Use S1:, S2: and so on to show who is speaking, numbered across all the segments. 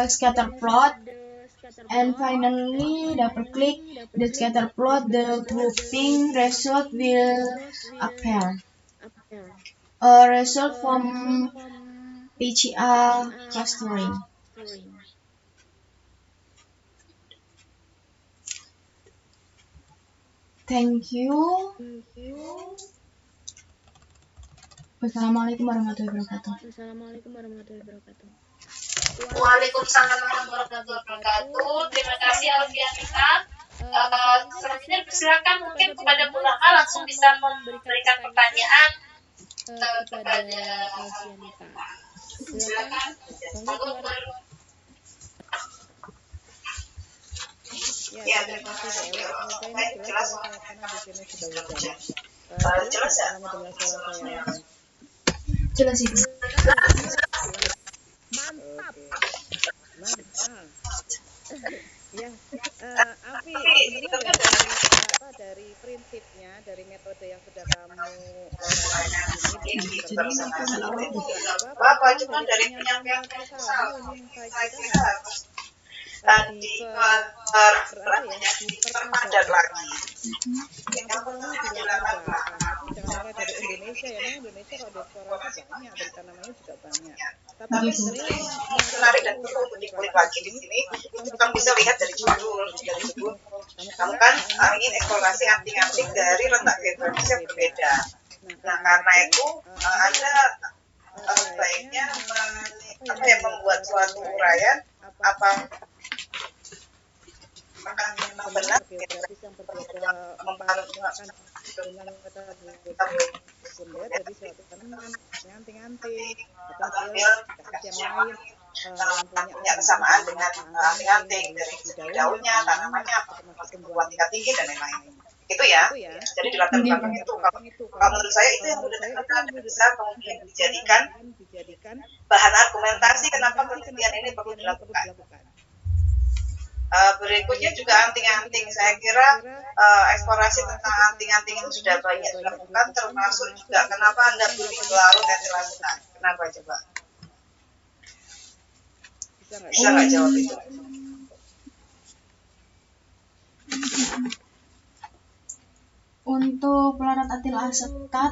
S1: scatter plot, and finally double click the scatter plot, the grouping result will appear. A result from PGA clustering. Thank you. Wassalamualaikum warahmatullahi wabarakatuh.
S2: Waalaikumsalam warahmatullahi wabarakatuh. Terima kasih Alfianita. Selanjutnya silakan mungkin kepada Bu Rama langsung bisa memberikan pertanyaan kepada Alfianita. Silakan. Ya, terima kasih Bu Ewa. Semoga ini jelas karena di sini sudah hujan. Jelas ya?
S1: Jelas itu.
S3: Mantap. Ya, Afi sebenarnya dari prinsipnya, dari metode yang sudah kamu
S2: Bapak cuma dari penyampaian proposal ini saya kira tadi diperpadat lagi. Yang pertama dilakukan jangan mulai dari Indonesia ya, Indonesia kalau dekorasi banyak, berita namanya juga banyak. Tapi sebenarnya menarik dan perlu untuk dikulik lagi di sini. Kamu bisa lihat dari judul, kamu kan ingin eksplorasi anting-anting dari letak geografis yang berbeda. Nah, karena itu Anda baiknya membuat suatu uraian memang benar geografis yang berbeda memperlukan dengan dari suatu tanaman, anting-anting atau yang lain yang punya kesamaan dengan anting-anting dari segi daunnya, tanamannya, tumbuhan tingkat tinggi dan lain-lain. Itu ya. Jadi di latar belakang itu, kalau menurut saya itu yang bisa kemudian dijadikan bahan argumentasi kenapa penelitian ini perlu dilakukan. Berikutnya juga anting-anting. Saya kira eksplorasi tentang anting-anting itu sudah banyak dilakukan, termasuk juga kenapa Anda pilih pelarut etil asetat. Kenapa coba? Bisa nggak jawab itu?
S1: Untuk pelarut etil asetat,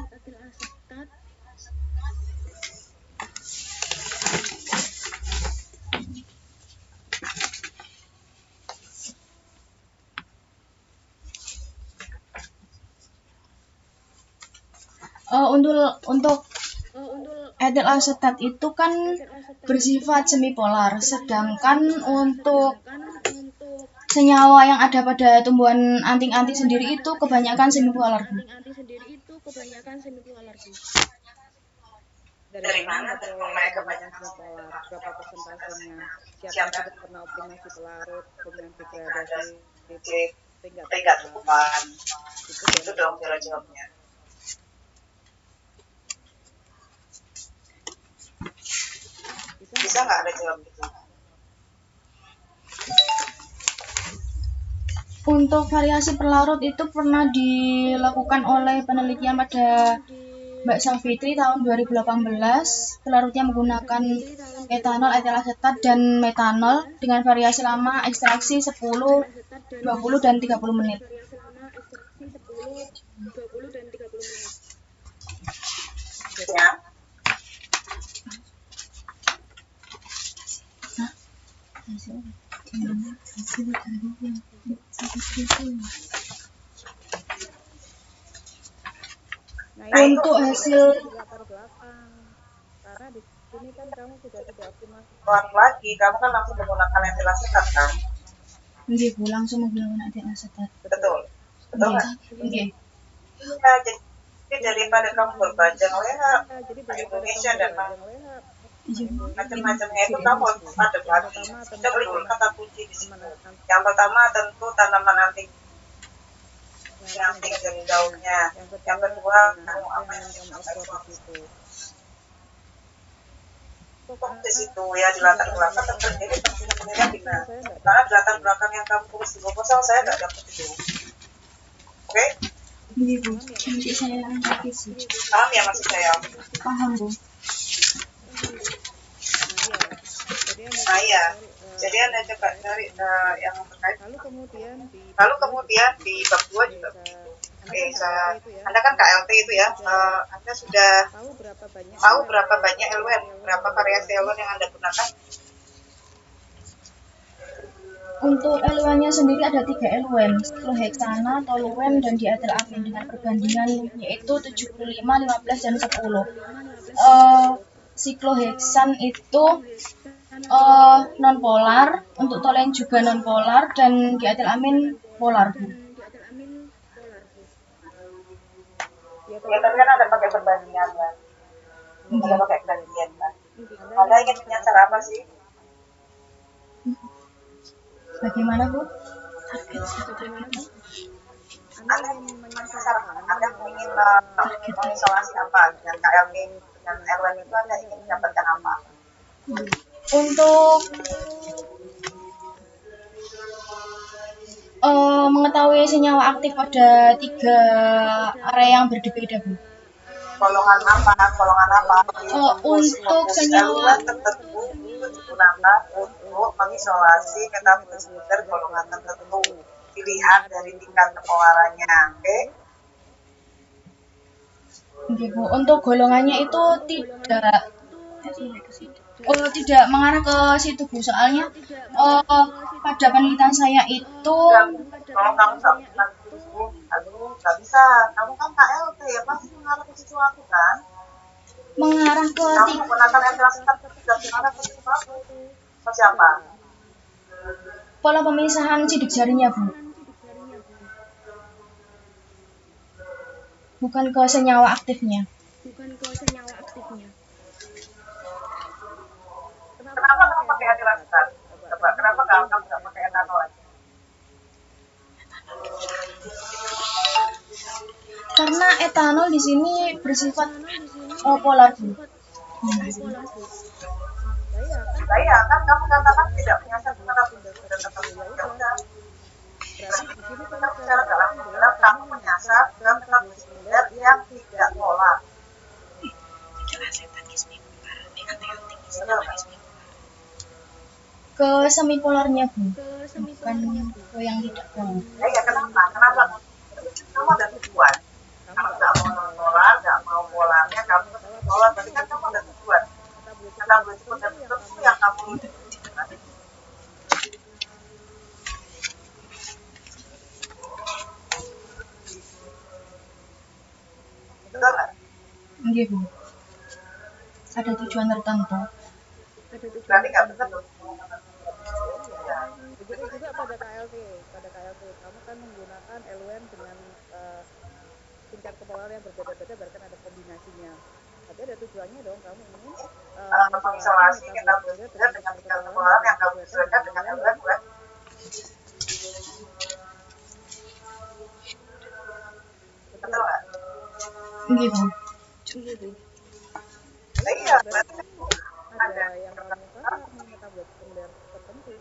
S1: untuk etil asetat itu kan bersifat semipolar, sedangkan untuk senyawa yang ada pada tumbuhan anting-anting sendiri itu kebanyakan semipolar.
S2: Dari mana mereka banyak semipolar? Berapa persentasenya? Siapa yang pernah optimasi pelarut dengan degradasi tingkat tumbuhan? Itu dong cara jawabnya. Bisa nggak ada jawab itu?
S1: Untuk variasi pelarut itu pernah dilakukan oleh penelitian pada Mbak Savitri tahun 2018. Pelarutnya menggunakan etanol, etil asetat, dan metanol dengan variasi lama ekstraksi 10, 20, dan 30 menit.
S2: Ya.
S1: Untuk hasil
S3: karena di sini kan kamu sudah tidak optimasi
S2: lagi, kamu kan langsung menggunakan etil asetat kan?
S1: Nggih, Bu, langsung menggunakan etil asetat.
S2: Betul kan?
S1: Nggih.
S2: Ya, jadi daripada kamu berbajang leher Indonesia dan macam-macamnya itu kamu harus padat lagi. Kita beri kata kunci di sini. Yang pertama tentu tanaman anting dari daunnya. Yang kedua kamu apa yang kamu itu. Kok di situ ya di latar belakang terjadi penelitian di mana? Karena di latar belakang yang kamu tulis di proposal saya nggak dapat itu. Oke?
S1: Ini Bu, nanti saya angkat isi.
S2: Paham ya maksud saya?
S1: Paham Bu.
S3: jadi
S2: Nah iya,
S3: jadi Anda coba cari
S2: yang terkait.
S3: lalu kemudian di
S2: Lalu kemudian di bab 2 juga Anda kan KLT itu ya, Anda sudah
S3: tahu berapa banyak
S2: LWN, berapa variasi LWN yang Anda gunakan?
S1: Untuk LWN-nya sendiri ada 3 LWN, sikloheksana, toluene, dan dietilamin dengan perbandingan yaitu 75, 15, dan 10. Sikloheksan itu nonpolar, untuk toluene juga nonpolar, dan dietilamin polar.
S2: Ya tapi kan ada pakai perbandingan kan, ada pakai gradient kan. Anda ingin menyasar apa sih?
S1: Bagaimana Bu?
S3: Anda ingin menyasar apa?
S2: Anda ingin mengisolasi apa dengan KLT, dengan LWN itu Anda ingin mendapatkan apa?
S1: Untuk mengetahui senyawa aktif pada 3 area yang berbeda Bu.
S2: Golongan apa?
S1: Untuk senyawa
S2: tertentu itu digunakan untuk mengisolasi metabolisme golongan tertentu. Dilihat dari tingkat kepolarannya, oke?
S1: Bu. Untuk golongannya itu tidak mengarah ke situ Bu. Soalnya pada penelitian saya itu
S2: kalau kamu nggak bisa, kamu kan KLT ya pasti mengarah ke situ aku kan?
S1: Mengarah ke
S2: kamu menggunakan etilasetat dan mengarah ke situ aku. Ke siapa?
S1: Pola pemisahan sidik jarinya Bu. Bukan ke senyawa aktifnya.
S2: Kenapa kamu pakai etilasetat? Coba, kenapa kamu nggak pakai etanol aja?
S1: Karena etanol di sini bersifat polar Bu.
S2: Iya kan kamu katakan tidak menyasar metabolisme tertentu. Ya udah. Kita bicara dalam kamu menyasar ke metabolisme yang tidak polar.
S1: Ke semipolarnya Bu, bukan ke yang tidak polar.
S2: Ya kenapa? Kamu ada tujuan. Kamu nggak mau non-polar, nggak mau polarnya, kamu ke semipolar. Berarti kan kamu ada tujuan. Metabolisme tertentu yang kamu betul nggak?
S1: Iya Bu. Ada tujuan tertentu.
S2: Berarti nggak benar tuh.
S3: Begitu juga pada KLT. Kamu kan menggunakan LWN dengan tingkat kepolaran yang berbeda-beda, bahkan ada kombinasinya. Tapi ada tujuannya dong, kamu ingin
S2: mengisolasi metabolisme dengan tingkat kepolaran yang kamu sesuaikan dengan LWN bukan? Betul nggak?
S1: Iya Bu.
S2: Iya, berarti
S3: ada yang kamu kasar metabolisme tertentu.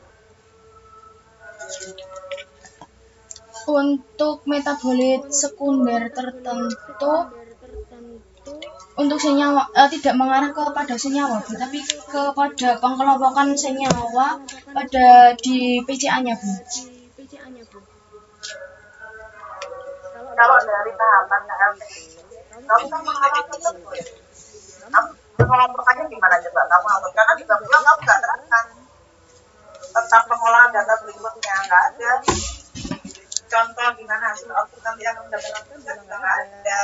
S1: Untuk metabolit sekunder tertentu untuk senyawa tidak mengarah kepada senyawa Bu, tapi kepada pengelompokan senyawa pada di PCA-nya Bu.
S2: Kalau dari tahapan KLT, kamu kan mengalami tertentu ya. Kamu pengelompokannya gimana coba? Kamu atur karena di bab 2 kamu nggak terangkan tentang pengolahan data berikutnya, nggak ada. Contoh gimana hasil output nanti yang kamu dapatkan juga nggak ada.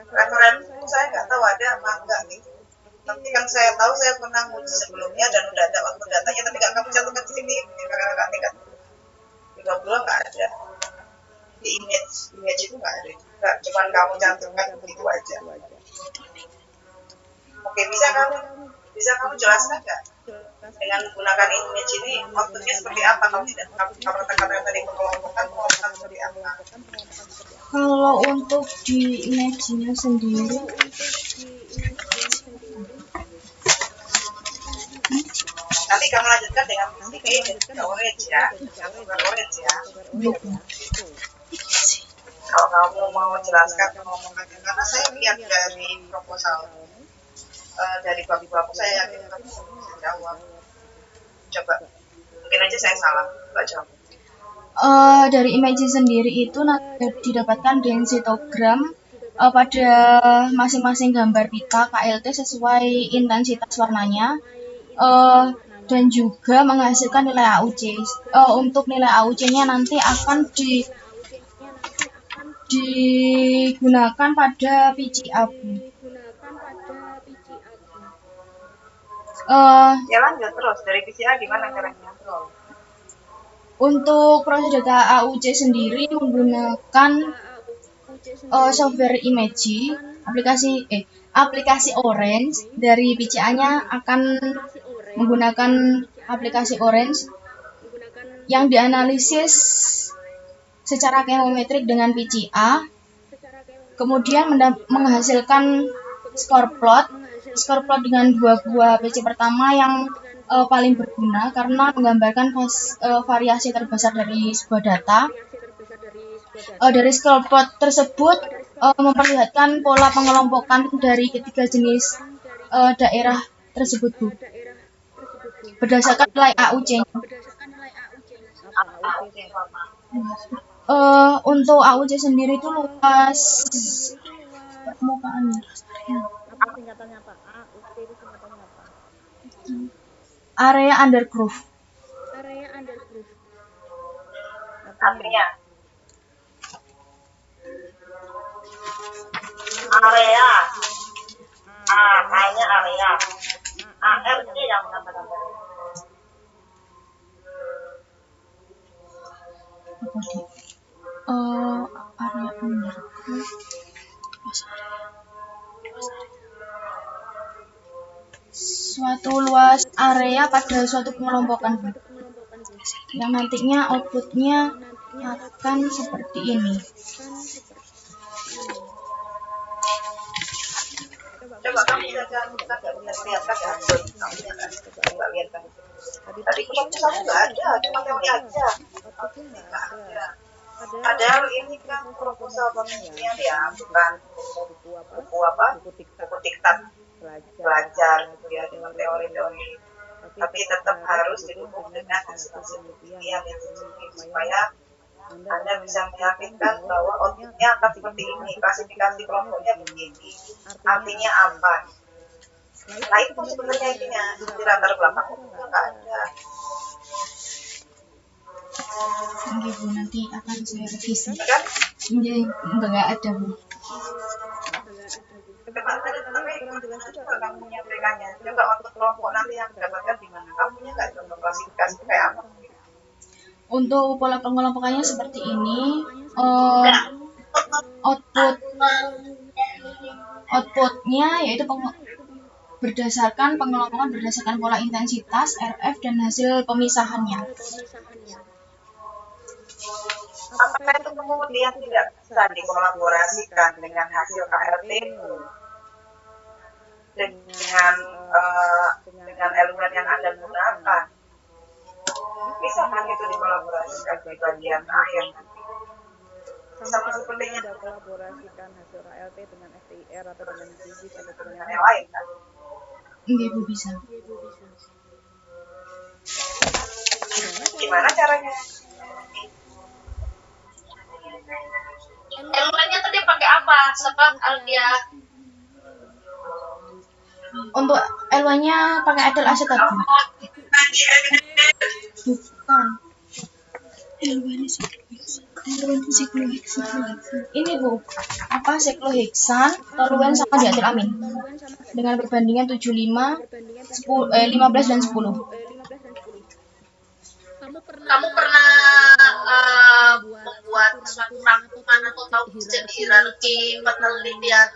S2: Referensi saya nggak tahu ada apa enggak nih. Nanti yang saya tahu saya pernah nguji sebelumnya dan udah ada output datanya, tapi nggak kamu cantumkan di sini. Kakak tingkat di bab 2 nggak ada. Di image itu nggak ada juga. Cuman kamu cantumkan begitu aja. Oke, bisa kamu jelaskan nggak? Dengan menggunakan image ini outputnya seperti apa? Kamu tidak kamu katakan tadi pengelompokan seperti apa?
S1: Kalau untuk di image-nya sendiri
S2: nanti kamu lanjutkan dengan ini dan juga orange ya, dengan orange ya. Kalau kamu mau jelaskan pengelompokannya, karena saya lihat dari proposal
S4: dari babu-babu saya yakin kamu bisa jawab. Coba, mungkin aja saya salah, Mbak jawab.
S1: Dari image sendiri itu didapatkan densitogram pada masing-masing gambar pita KLT sesuai intensitas warnanya dan juga menghasilkan nilai AUC. Untuk nilai AUC-nya nanti akan digunakan pada biji abu.
S4: Ya lanjut terus, dari PCA gimana caranya?
S1: Untuk proses data AUC sendiri menggunakan software Imagy, aplikasi Orange. Dari PCA-nya akan menggunakan aplikasi Orange yang dianalisis secara chemometrik dengan PCA, kemudian menghasilkan score plot dengan dua buah PC pertama yang paling berguna karena menggambarkan variasi terbesar dari sebuah data. Dari score plot tersebut memperlihatkan pola pengelompokan dari ketiga jenis daerah tersebut, Bu, berdasarkan nilai AUC-nya. Untuk AUC sendiri itu luas permukaannya.
S3: Apa singkatannya Pak? AUC itu singkatannya apa?
S1: Area undergroove.
S4: Artinya area A-nya area AR-nya yang gambar-gambar
S1: Area undergroove suatu luas area pada suatu pengelompokan, yang nantinya outputnya akan seperti ini.
S4: Coba kamu bisa lihatkan ya, coba lihatkan. Tadi fokus kamu nggak ada, cuma teori aja. Padahal ini kan proposal penelitian ya, bukan buku diktat belajar gitu ya dengan teori-teori. Tapi tetap harus didukung dengan hasil-hasil penelitian yang sendiri supaya Anda bisa meyakinkan bahwa outputnya akan seperti ini, klasifikasi kelompoknya begini, artinya apa. Nah itu sebenarnya intinya, di latar belakang itu nggak ada.
S1: Bu, nanti akan saya revisi.
S4: Kan?
S1: Nggak ada, Bu.
S4: Tapi kamu menyampaikannya, coba untuk kelompok nanti yang mendapatkan di mana, kamu punya nggak contoh klasifikasi kayak apa?
S1: Untuk pola pengelompokannya seperti ini. Outputnya yaitu berdasarkan pengelompokan berdasarkan pola intensitas RF dan hasil pemisahannya.
S4: Apakah itu kemudian tidak bisa dikolaborasikan dengan hasil KLT dengan elemen yang Anda gunakan? Bisa kan itu dikolaborasikan di bagian akhir nanti. Sama sepertinya
S3: Anda kolaborasikan hasil KLT dengan FTIR atau dengan GIS atau dengan
S4: yang lain kan?
S1: Enggak, Bu, bisa.
S4: Gimana caranya? Elemennya tadi pakai apa? Sebab dia
S1: untuk LW-nya pakai etil asetat, Bu. Bukan. LW-nya sikloheksan. Ini, Bu, sikloheksan toluen sama dietilamin dengan perbandingan 75, 15 dan 10.
S4: Kamu pernah membuat suatu rangkuman atau tahu jadi hierarki penelitian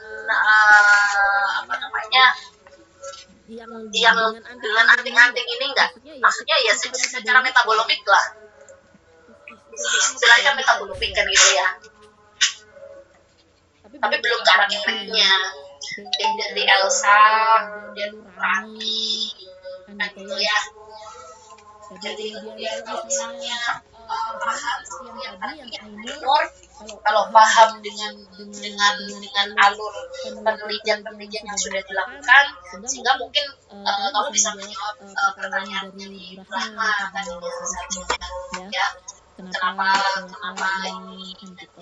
S4: yang dengan anting-anting ini enggak? Maksudnya ya secara metabolomik lah. Istilahnya metabolomik kan gitu ya. Tapi belum cara tekniknya. Dari Elsa, kemudian Rani, kan gitu ya. Jadi kemudian kalau misalnya
S5: sama seperti yang tadi yang Ainur, kalau
S4: kalau
S5: paham
S4: paham
S5: dengan
S4: alur
S5: penelitian-penelitian yang sudah dilakukan, sehingga mungkin kamu bisa menjawab pertanyaan dari Bu Rahma tadi, Mas Arisma, ya, kenapa ini kan gitu.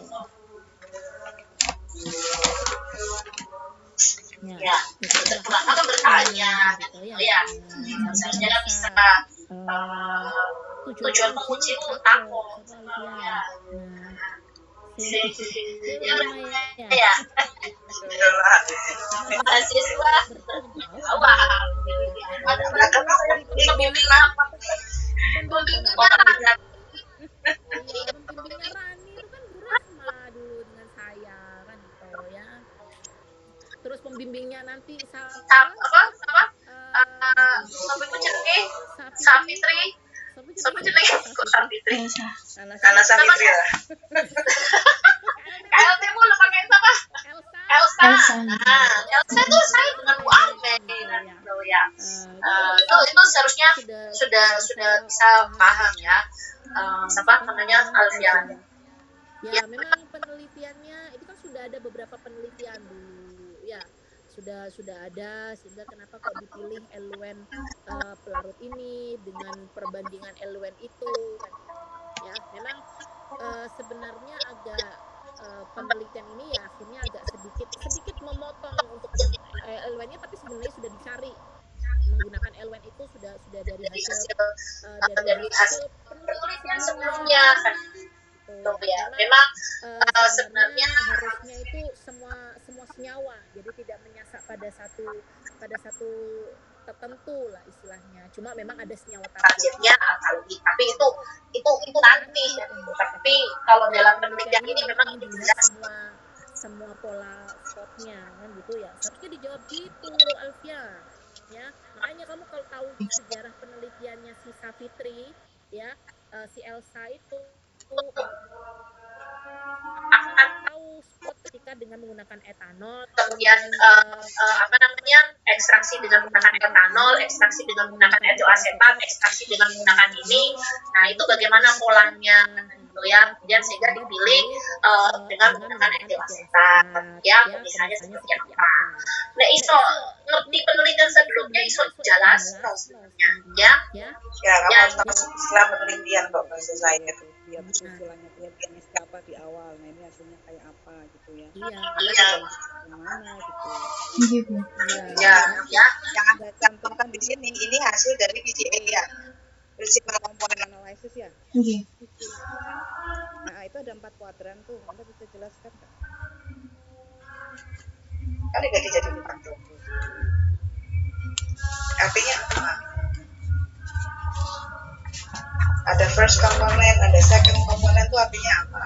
S5: Ya, jadi Bu Rahma kan bertanya gitu ya, seharusnya kan bisa tujuan penguji itu apa ya. Nah, ya mahasiswa bertanggung pembimbingnya Rani itu kan Bu Rahma dulu dengan saya kan gitu ya. Terus pembimbingnya nanti
S4: sama Safitri kok Safitri karena Safitri ya KLT mau lo pakai siapa? Elsa tuh saya dengan Bu Amen gitu ya. Itu seharusnya sudah bisa paham ya. Apa namanya Alfian.
S5: Ya, memang penelitiannya itu kan sudah ada beberapa penelitian dulu ya, sudah ada, sehingga kenapa kok dipilih eluen pelarut ini dengan perbandingan eluen itu kan ya. Memang sebenarnya agak penelitian ini ya akhirnya agak sedikit memotong untuk yang eluennya, tapi sebenarnya sudah dicari menggunakan eluen itu sudah dari hasil penelitian sebelumnya kan.
S4: Ya, memang
S5: sebenarnya harusnya itu semua senyawa, jadi tidak menyasar pada satu tertentu lah istilahnya. Cuma memang ada senyawa targetnya,
S4: tapi itu nanti. Tapi kalau dalam penelitian ini memang dilihat
S5: semua pola spotnya kan gitu ya. Seharusnya dijawab gitu, Alfia. Ya, makanya kamu kalau tahu sejarah penelitiannya si Safitri ya, si Elsa itu akan tahu spot ketika dengan menggunakan etanol,
S4: kemudian ekstraksi dengan menggunakan etanol, ekstraksi dengan menggunakan etoasetat, ekstraksi dengan menggunakan ini. Nah, itu bagaimana polanya gitu ya. Kemudian sehingga dipilih dengan menggunakan etoasetat ya, misalnya seperti apa. Nah, iso ngerti penelitian sebelumnya iso jelas sebenarnya ya. Ya, kamu harus tahu setelah penelitian kok selesai itu.
S3: Dia istilahnya punya bisnis apa di awal, nah ini hasilnya kayak apa gitu ya.
S5: Iya.
S3: Gimana gitu.
S4: Ya, yang Anda cantumkan di sini ini hasil dari PCA ya. Principal Component
S3: Analysis ya. Nah, itu ada 4 kuadran tuh. Anda bisa jelaskan nggak?
S4: Kan nggak jadi 4 tuh. Artinya ada first component, ada second component itu artinya apa?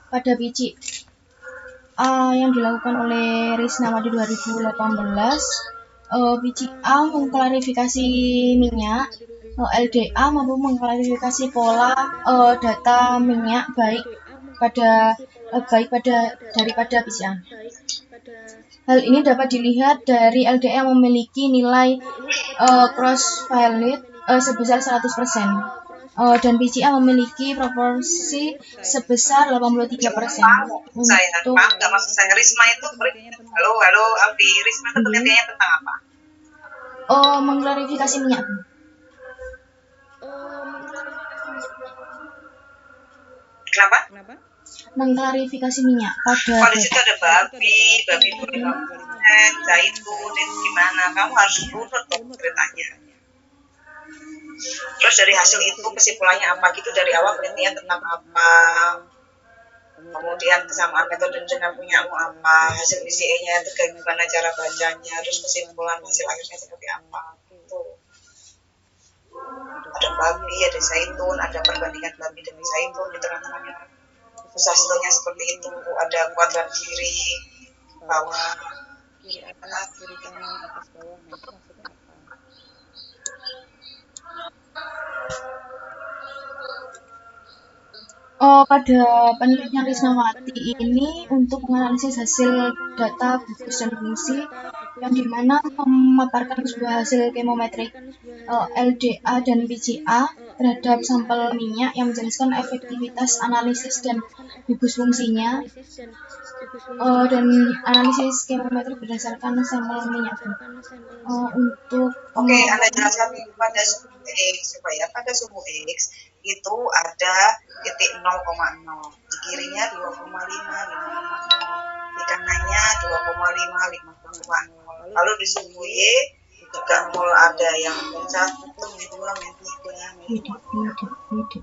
S1: Pada biji A yang dilakukan oleh Risnawati 2018, biji A mengklarifikasi minyak, LDA mampu mengklarifikasi pola data minyak baik daripada biji A. Hal ini dapat dilihat dari LDA yang memiliki nilai cross valid sebesar 100%. Dan BCA memiliki proporsi sebesar 83%.
S4: Untuk maksud saya Risma itu halo Alfi, Risma itu penelitiannya tentang apa?
S1: Mengklarifikasi minyak.
S4: Kenapa?
S1: Mengklarifikasi minyak pada
S4: di situ ada babi 25%, zaitun itu gimana? Kamu harus urut dong ceritanya. Terus dari hasil itu kesimpulannya apa gitu, dari awal penelitian tentang apa, kemudian kesamaan metode dengan punyamu apa, hasil PCA-nya itu bagaimana cara bacanya, terus kesimpulan hasil akhirnya seperti apa itu. Ada babi, ada zaitun, ada perbandingan babi dengan zaitun di tengah-tengahnya. Terus hasilnya seperti itu, ada kuadran kiri, bawah,
S3: kiri atas, kiri kanan, atas bawah. Nah, itu maksudnya apa?
S1: Pada penelitian Risnawati ini untuk menganalisis hasil data gugus dan fungsi yang dimana memaparkan sebuah hasil kemometrik LDA dan PCA terhadap sampel minyak yang menjelaskan efektivitas analisis dan gugus fungsinya dan analisis kemometrik berdasarkan sampel minyak. Untuk
S4: Oke, Anda jelaskan pada suhu X supaya pada suhu X itu ada titik 0,0, di kirinya 2,5, 5,0, di kanannya 2,5, 5,0. Lalu di suhu Y juga mol ada yang -1, -2, -3.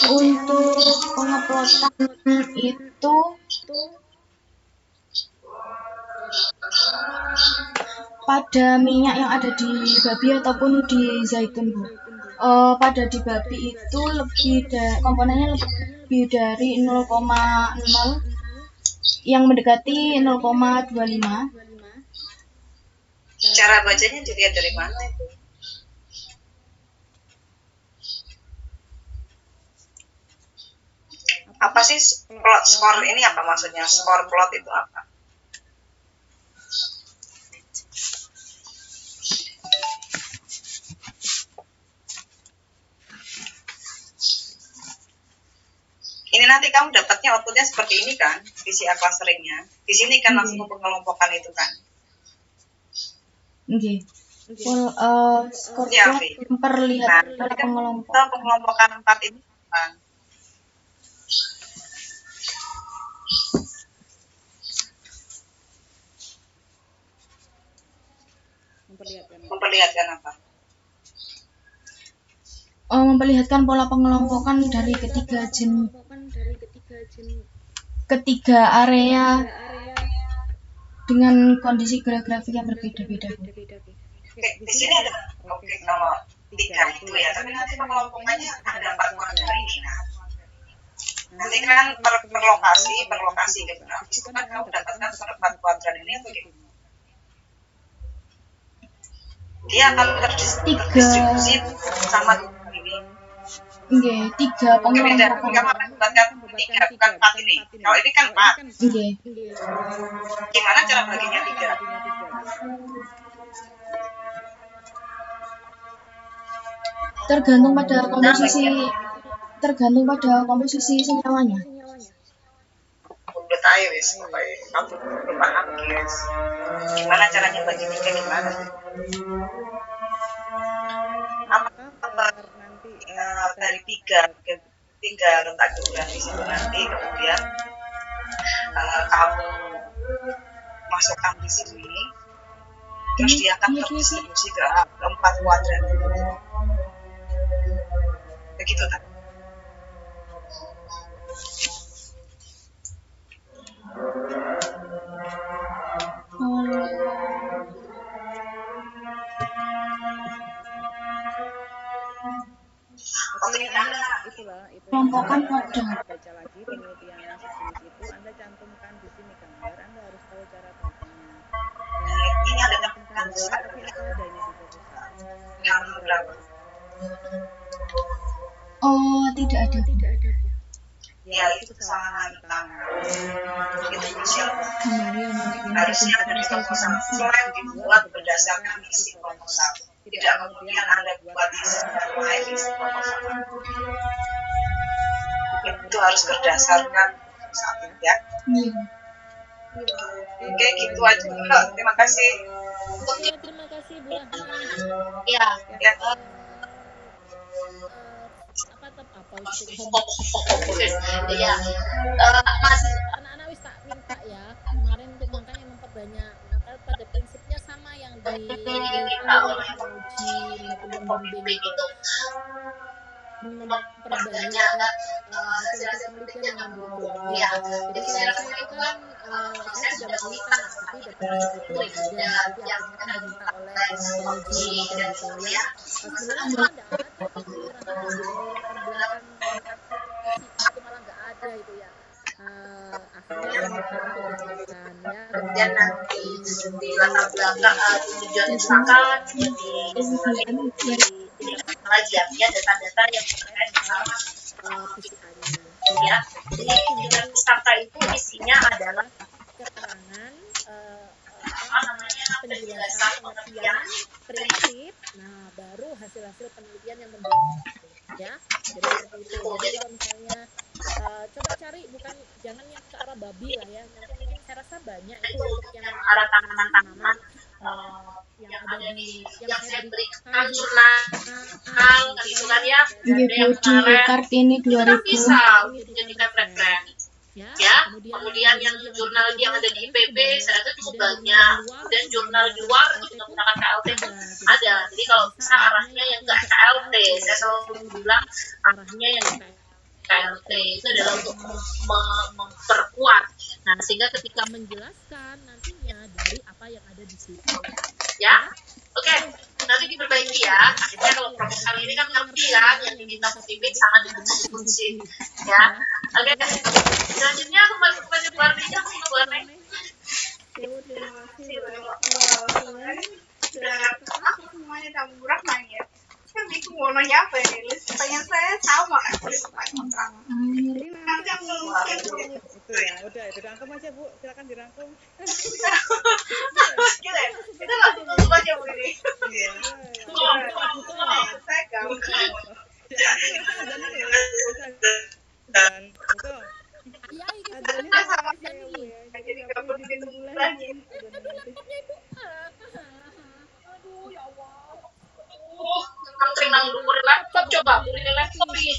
S1: Untuk pengeplotan itu pada minyak yang ada di babi ataupun di zaitun, Bu. Pada di babi itu komponennya lebih dari 0,0 yang mendekati 0,25.
S4: Cara bacanya dilihat dari mana itu? Apa sih plot skor ini, apa maksudnya? Skor plot itu apa? Ini nanti kamu dapatnya outputnya seperti ini kan, PCR clusteringnya. Di sini kan langsung pengelompokan itu kan.
S1: Oke. Skor plot memperlihatkan
S4: pengelompokan 4 ini kan. Memperlihatkan apa?
S1: Memperlihatkan pola pengelompokan dari ketiga area dengan kondisi grafik yang berbeda-beda.
S4: Oke, di sini ada kalau 3 itu ya, tapi nanti pengelompokannya ada 4 kuadran ini kan. Nanti kan per lokasi geografis itu kan kamu dapatkan 4 kuadran ini atau gimana? Dia akan terdistribusi sama ini.
S1: Oke, 3 pengelompokan.
S4: Kamu akan buatkan 3, bukan 4 ini. Kalau ini kan 4.
S1: Oke.
S4: Gimana cara baginya 3?
S1: Tergantung pada komposisi senyawanya.
S4: Udah tahu wis, kamu belum paham guys. Gimana caranya bagi 3 gimana? Apa nanti dari 3 letak geografis itu nanti kemudian kamu masukkan di sini, terus dia akan terdistribusi ke 4 kuadran. Begitu kan?
S3: Oke, Anda itulah
S1: kelompokan pada
S3: baca lagi penelitian yang sejenis itu, Anda cantumkan di sini gambar, Anda harus tahu cara bacanya. Dan ini ada cantumkan gambar, tapi apa adanya di proposal. Halaman berapa?
S1: Tidak ada.
S3: Ya, itu kesalahan utama.
S4: Itu harusnya ada di proposal. Selain dibuat berdasarkan isi proposal, tidak kemudian Anda buat isi lain isi proposal. Itu harus berdasarkan satu ya. Oke, gitu aja. Terima kasih.
S5: Iya, terima kasih Bu Rahma.
S4: Ya.
S5: Iya. Masih anak-anak wis tak minta ya kemarin untuk makanya memperbanyak, maka pada prinsipnya sama yang diminta oleh penguji maupun pembimbing itu memperbanyak hasil-hasil penelitian yang mendukung ya. Jadi saya itu kan saya sudah meminta tapi data itu ya sudah, jadi akhirnya kan diminta oleh penguji dan gitu ya. Sebenarnya tidak ada di latar belakang isi itu malah nggak ada itu ya. akhirnya diminta untuk dialihkan ya,
S4: kemudian
S5: kemudian
S4: nanti
S5: di
S4: di latar belakang di tujuan misalkan di
S5: tingkat
S4: pengajiannya data-data yang terkait masalah
S5: PCA-nya
S4: ya.
S5: jadi
S4: Jadi
S5: tinggal
S4: tinggal pusaka itu isinya adalah
S5: keterangan
S4: penjelasan
S5: penjelasan
S4: pengertian
S5: pengertian prinsip, nah baru hasil-hasil penelitian yang mendukung ya, jadi seperti itu. Jadi kalau misalnya coba cari, bukan jangan yang ke arah babi lah ya, nanti mungkin saya rasa banyak itu untuk yang
S4: arah tanaman-tanaman
S5: yang ada di
S4: yang saya
S5: berikan
S4: berikan jurnal gitu kan ya.
S1: Nggih Bu, di Kartini
S4: Kita
S1: 2000.
S4: bisa dijadikan referensi.
S5: ya,
S4: Ya, kemudian yang jurnal yang ada di IPB saya rasa cukup banyak. Kemudian jurnal di luar itu juga menggunakan KLT ada. Jadi kalau bisa arahnya yang ke KLT, saya selalu bilang arahnya yang ke KLT itu adalah untuk memperkuat. Nah, sehingga ketika
S5: menjelaskan nantinya dari apa yang ada di situ.
S4: ya, oke, nanti diperbaiki ya. Akhirnya kalau proposal ini kan ngerti kan, yang diminta pembimbing sangat dikunci. Ya, oke. Selanjutnya kembali kepada Bu Artinya, Bu Arne.
S3: Terima kasih.
S4: Sudah
S3: Semuanya tamu Rahman ya. Saya bingung mau nanya apa ini. Pertanyaan saya sama kan. Jadi nanti aku mungkin
S2: Itu ya, udah itu dirangkum aja Bu, silakan dirangkum.
S4: Gila, kita langsung tutup aja Bu ini.
S2: Iya.
S3: saya gampang.
S2: Dan itu
S5: Ya, ini
S3: Adanya sama saya Bu ya. Jadi nggak perlu ditunggu lagi.
S5: aduh ya Allah.
S4: Tentang trinang dulu laptop, coba beli laptop ini.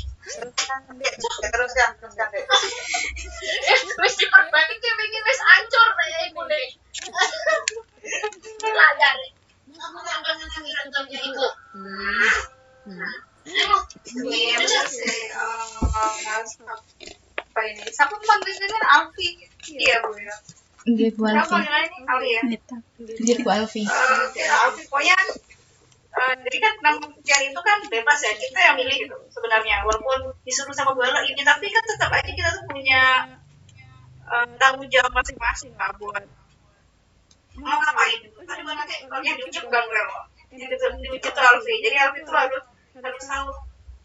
S4: Teruskan deh. Wis diperbaiki ini wis hancur ya Ibu deh. Layar. Aku nggak ngerti laptopnya Ibu.
S3: Apa ini? Siapa panggilnya Alfi? Iya Bu ya.
S1: Nggih Bu
S3: Siapa
S1: Alfi.
S3: panggilannya Alfi ya?
S1: Nggih Bu Alfi.
S3: Alfi pokoknya jadi kan tentang penelitian itu kan bebas ya, kita yang milih gitu sebenarnya, walaupun disuruh sama Bu Elo ini, tapi kan tetap aja kita tuh punya tanggung jawab masing-masing lah buat mau ngapain itu. Tadi mana nanti yang diucap Bang Relo, diucap tuh Alfi, jadi Alfi tuh harus tahu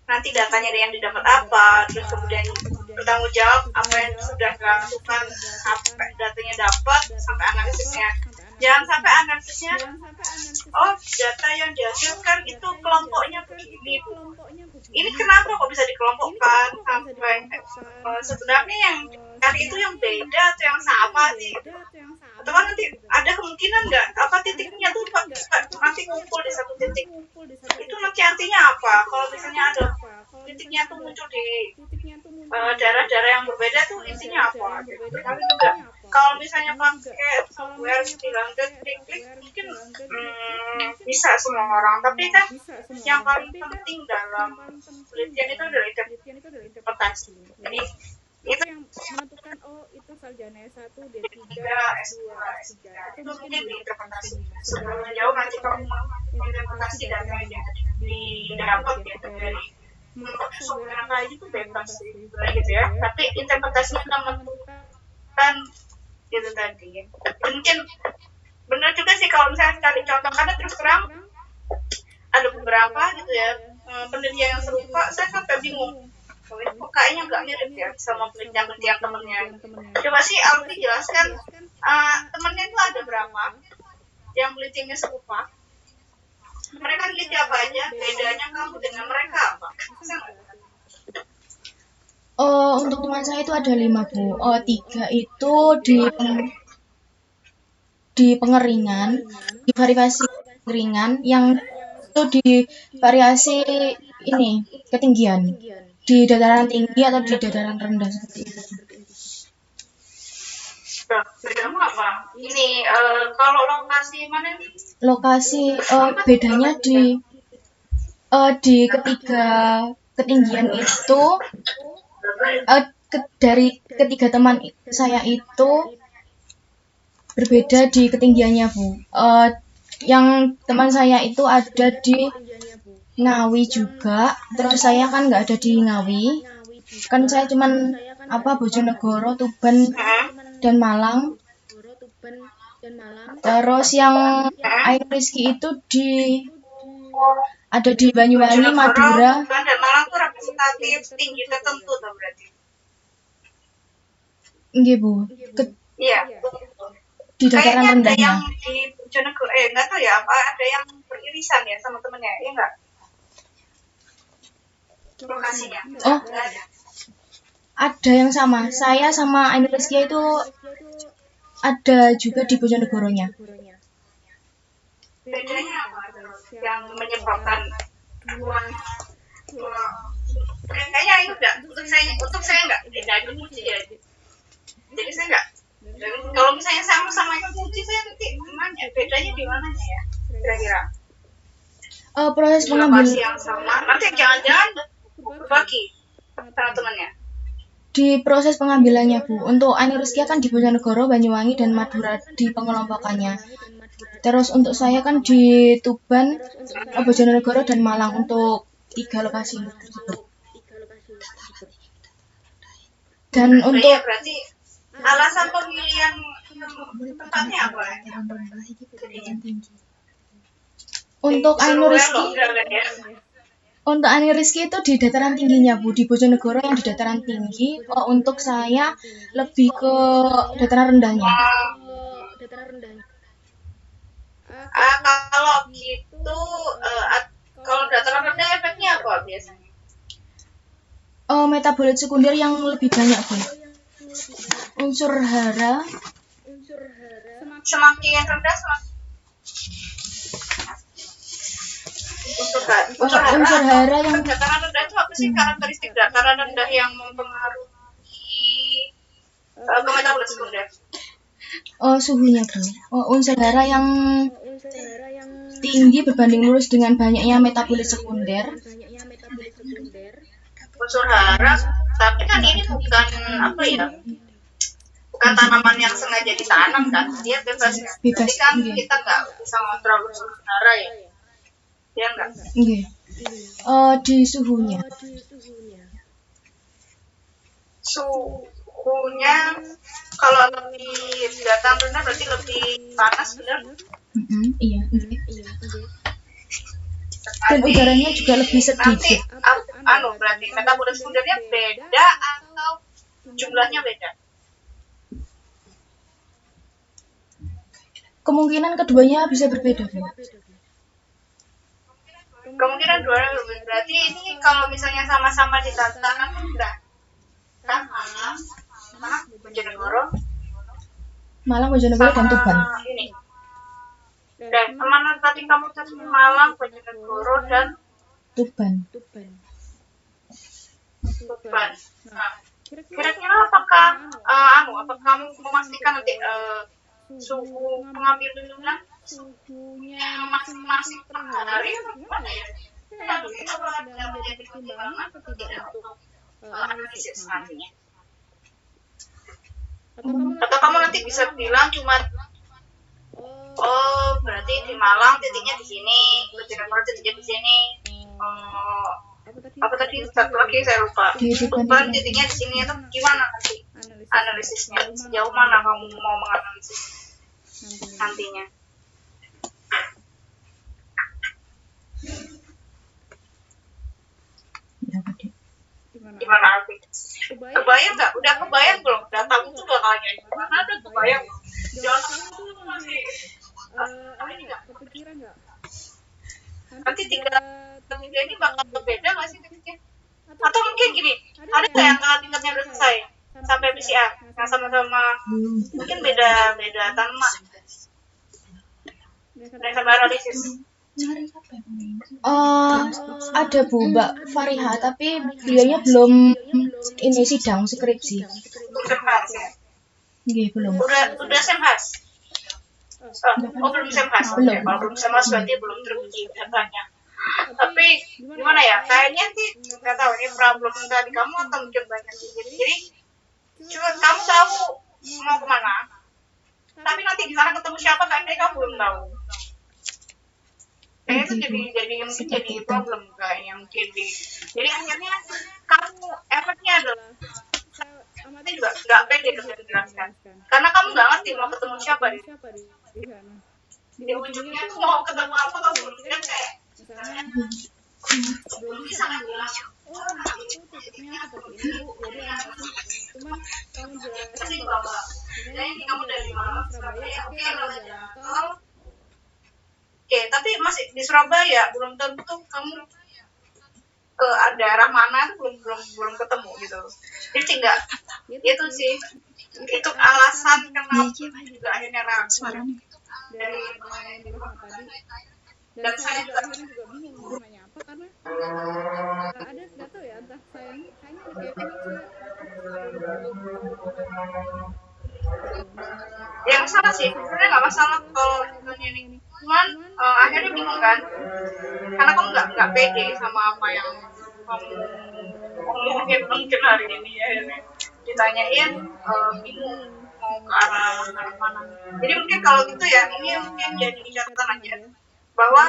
S3: nanti datanya yang didapat apa, terus kemudian bertanggung jawab apa yang sudah dilakukan sampai datanya dapat sampai analisisnya. Jangan sampai analisisnya, oh data yang dihasilkan itu kelompoknya begini Bu. Ini kenapa kok bisa dikelompokkan sampai sebenarnya yang kali itu yang beda atau yang sama sih? Atau nanti ada kemungkinan nggak apa titiknya tuh nanti kumpul di satu titik? Itu nanti artinya apa? Kalau misalnya ada titiknya tuh muncul di daerah-daerah yang berbeda tuh intinya apa? Tapi juga kalau misalnya pakai software 9 klik mungkin bisa semua orang, tapi kan yang paling penting dalam penelitian itu adalah interpretasi. Jadi itu
S2: yang menentukan itu sarjana S1, D3,
S3: S2, S3 itu mungkin diinterpretasi. Sebelum jauh nanti kalau interpretasi data yang didapat ya dari software apa aja itu bebas sih, gitu ya. Tapi interpretasinya akan menentukan itu tadi ya. Mungkin benar juga sih kalau misalnya sekali contoh, karena terus terang ada beberapa gitu ya penelitian yang serupa, saya sampai bingung kok kayaknya nggak mirip ya sama penelitian temennya. Coba sih Alfi jelaskan temennya itu ada berapa yang penelitiannya serupa, mereka peneliti apa aja, bedanya kamu dengan mereka apa?
S1: Untuk teman saya itu ada 5 Bu. 3 itu di pengeringan, di variasi pengeringan, yang itu di variasi ini ketinggian, di dataran tinggi atau di dataran rendah seperti itu.
S3: Bedamu apa? Ini kalau lokasi mana nih?
S1: Lokasi bedanya di ketiga ketinggian itu dari ketiga teman saya itu berbeda di ketinggiannya Bu. Yang teman saya itu ada di Ngawi juga, terus saya kan nggak ada di Ngawi, kan saya cuman Bojonegoro, Tuban, dan Malang. Terus yang Ainu Rizky itu ada di Banyuwangi,
S3: Bojonegoro,
S1: Madura.
S3: Tuban, dan Malang tuh representatif tinggi tertentu tuh berarti.
S1: Nggih, Bu.
S3: Iya.
S1: Di dataran
S3: Kayaknya ada
S1: rendahnya.
S3: yang di Bojonegoro, nggak tahu ya apa ada yang beririsan ya sama temennya, ya nggak? Lokasinya.
S1: Oh, ada yang sama. Saya sama Ainu Rizky itu ada juga di Bojonegoronya.
S3: Bedanya apa terus yang menyebabkan kayaknya itu enggak untuk saya enggak beda itu ya. Jadi saya enggak. Kalau misalnya sama-sama ikut uji saya nanti nanya bedanya di mananya ya kira-kira.
S1: Proses
S3: Lokasi
S1: pengambilan
S3: yang sama nanti jangan-jangan berbagi teman-temannya.
S1: di proses pengambilannya, Bu. Untuk Ainu Rizky kan di Bojonegoro, Banyuwangi, dan Madura di pengelompokannya. Terus untuk saya kan di Tuban, Bojonegoro, dan Malang untuk 3 lokasi tersebut. Dan untuk
S3: Berarti alasan pemilihan tempatnya apa?
S1: untuk Ainu Rizky itu di dataran tingginya, Bu. Di Bojonegoro yang di dataran tinggi. Untuk saya lebih ke dataran rendahnya.
S3: Kalau gitu, kalau dataran rendah efeknya apa biasanya?
S1: Metabolit sekunder yang lebih banyak, Bu. Unsur hara
S3: Semakin rendah
S1: unsur hara yang
S3: dataran rendah itu apa sih karakteristik dataran rendah yang mempengaruhi ke metabolit sekunder?
S1: Suhunya, Bu. Unsur hara yang tinggi berbanding lurus dengan banyaknya metabolit sekunder.
S3: Unsur hara, tapi kan ini bukan apa ya? Bukan tanaman yang sengaja ditanam kan? Dia bebas. Jadi kan kita nggak bisa ngontrol unsur hara ya. Ya enggak?
S1: Nggih. Di suhunya.
S3: Suhunya kalau lebih dataran rendah berarti lebih panas, benar?
S1: Iya. Dan udaranya juga lebih sedikit.
S3: Nanti berarti metabolit sekundernya beda atau jumlahnya beda?
S1: Kemungkinan keduanya bisa berbeda, Bu.
S3: Kemungkinan dua berarti ini kalau misalnya sama-sama di dataran rendah kan Malang, Bojonegoro,
S1: dan Tuban.
S3: Ini. Dan kemana tadi kamu tadi Malang, Bojonegoro dan
S1: Tuban.
S3: Nah, kira-kira apakah apakah kamu memastikan nanti suhu pengambilan suhunya masing-masing per hari atau gimana ya? Kalau ada menjadi pertimbangan atau tidak untuk analisis nantinya? Atau kamu nanti bisa bilang cuma berarti di Malang titiknya di sini, Bojonegoro titiknya di sini. Apa tadi satu lagi saya lupa. Tuban titiknya di sini itu gimana nanti analisisnya? Sejauh mana kamu mau menganalisis nantinya? Gimana Alfi? Kebayang nggak? Udah kebayang belum? Data itu bakal kayak gimana? Ada kebayang? Jangan itu masih ini nggak? Kepikiran nggak? Nanti tiga ini bakal berbeda nggak sih titiknya? Atau mungkin gini, ada nggak yang tingkatnya udah selesai sampai PCR yang sama-sama mungkin beda tanaman? Mereka analisis.
S1: Ada Bu Mbak Fariha, tapi beliaunya belum ini sidang skripsi. Nggih, belum.
S3: Udah semhas. Belum semhas.
S1: Belum.
S3: Kalau belum semhas berarti belum teruji datanya. Tapi gimana ya? Kayaknya sih nggak tahu ini problem tadi kamu atau mungkin banyak sih. Jadi cuma kamu tahu mau kemana. Tapi nanti di sana ketemu siapa kayaknya kamu belum tahu. Kayaknya itu jadi problem kayaknya mungkin jadi akhirnya kamu efeknya adalah Tapi juga nggak pede untuk dijelaskan. Karena kamu nggak ngerti mau ketemu siapa di
S2: sana.
S3: Di ujungnya tuh mau ketemu apa kamu kan kayak
S2: misalnya belum bisa kan bilang, oh anak itu titiknya seperti ini Bu, jadi anak itu cuman kamu jelasin bahwa misalnya kamu dari Malang Surabaya, oke kalau jalan tol,
S3: oke, tapi masih di Surabaya belum tentu kamu ke daerah mana itu belum ketemu gitu. Jadi enggak itu sih itu alasan kenapa juga akhirnya ragu
S2: dari yang dibahas tadi. Dan saya juga akhirnya juga bingung mau nanya apa, karena ada nggak tahu ya, entah kayaknya ada Kevin sih
S3: yang salah sih sebenarnya nggak masalah kalau ini, cuman akhirnya bingung kan karena kamu nggak pede sama apa yang kamu omongin mungkin hari ini ya, ditanyain bingung mau ke arah mana. Jadi mungkin kalau gitu ya ini mungkin jadi catatan aja bahwa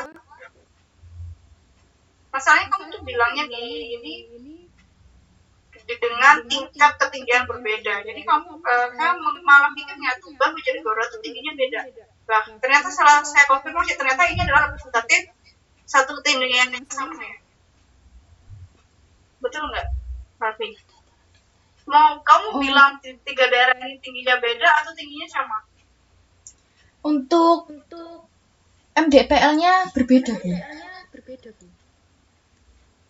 S3: masalahnya kamu tuh bilangnya ini dengan tingkat ketinggian berbeda. Jadi kamu saya malah pikirnya tuh baru jadi Gora tuh tingginya beda. Nah ternyata setelah saya konfirmasi ternyata ini adalah representatif satu ketinggian yang sama ya. Betul nggak, Raffi? Mau kamu bilang tiga daerah ini tingginya beda atau tingginya sama?
S1: Untuk MDPL-nya berbeda, Bu.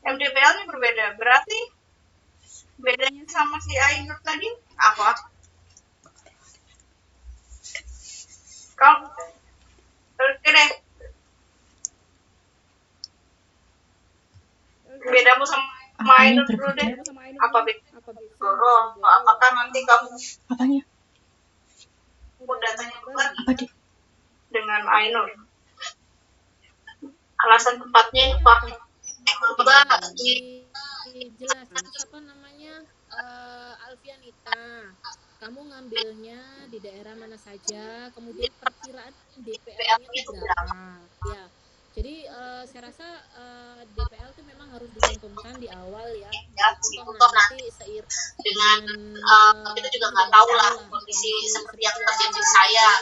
S3: MDPL-nya berbeda, berarti bedanya sama si Ainur tadi apa? Kalau oke deh, bedamu sama Ainur dulu deh. Apa Goro? Apakah nanti kamu
S1: Apanya?
S3: datanya keluar
S1: Apa di?
S3: dengan Ainur? Alasan tempatnya apa?
S5: Dijelaskan apa namanya, Alfianita, kamu ngambilnya di daerah mana saja, kemudian perkiraan DPL-nya itu berapa ya. Jadi saya rasa DPL itu memang harus dicantumkan di awal ya, untuk nanti seiring
S3: dengan kita juga nggak tahu lah kondisi seperti yang terjadi di saya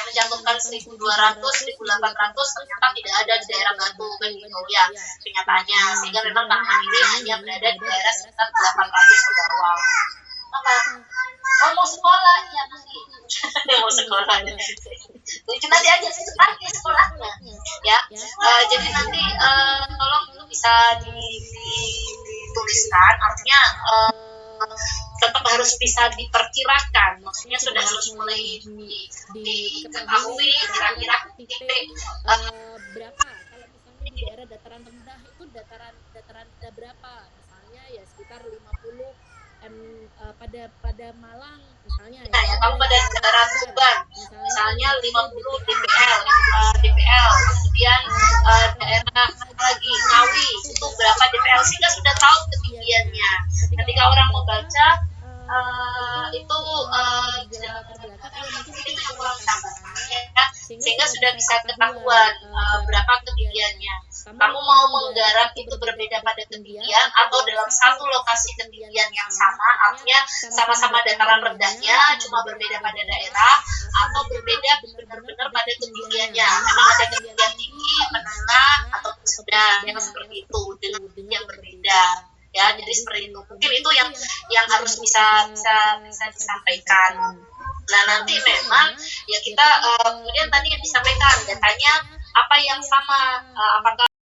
S3: mencantumkan 1.200, 1.800 ternyata tidak ada di daerah Batu kan gitu ya kenyataannya, sehingga memang tanah ini hanya berada di daerah sekitar 800 ke bawah. Apa? Oh mau sekolah ya nanti mau sekolah jadi nanti aja lagi sekolahnya ya. Jadi nanti tolong itu bisa dituliskan, artinya tetap harus bisa diperkirakan, maksudnya sudah harus mulai diketahui kira-kira titik
S5: berapa. Kalau misalnya di daerah dataran rendah itu dataran rendah berapa, misalnya ya sekitar 50 pada Malang misalnya ya,
S3: kalau pada daerah Tuban misalnya 50 DPL, kemudian daerah lagi Ngawi itu berapa DPL, sehingga sudah tahu ketinggiannya. Ketika orang mau baca itu sehingga sudah bisa ketahuan berapa ketinggiannya. Kamu mau menggarap itu berbeda pada ketinggian atau dalam satu lokasi ketinggian yang sama, artinya sama-sama dataran rendahnya cuma berbeda pada daerah, atau berbeda benar-benar pada ketinggiannya, memang ada ketinggian tinggi, menengah atau sedang, yang seperti itu dengan yang berbeda ya. Jadi seperti itu, mungkin itu yang harus bisa disampaikan. Nah nanti memang ya kita kemudian tadi yang disampaikan datanya apa yang sama, apakah